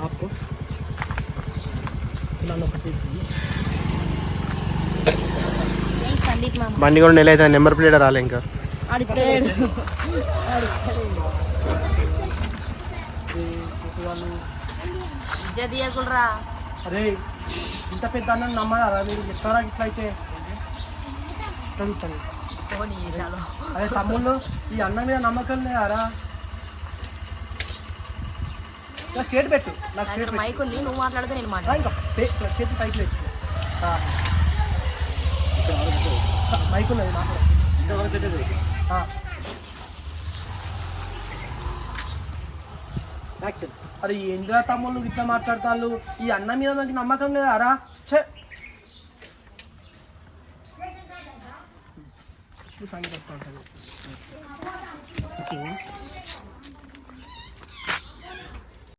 आपको खिलाना पड़ेगा। సందీప్ మామ బండి కూడా నెల అయితే నెంబర్ ప్లేట్ రాలే ఇంకా. అడుగుతాడు జదియకుల్రా. అరే ఇంత పెద్ద అన్నం నమ్మరా మీరు? ఎక్కడా ఇట్లా అయితే చదువుతాను. ఫోన్ చేశాను. అరే తమ్ముళ్ళు ఈ అన్నం మీద నమ్మకం లేదారా? నాకు స్టేట్ పెట్టు. నాకు స్టేట్ పెట్టు. మైక్ ఉంది, నువ్వు మాట్లాడితే నేను మాట్లాడు. ఇంకా చేతి పైకి పెట్టు. మైక్ ఉన్నది మాట్లాడు. అరే ఏంద్రా తమ్ముళ్ళు ఇట్లా మాట్లాడతాళ్ళు? ఈ అన్నం మీద నాకు నమ్మకం లేదారా? ఛే సంగతి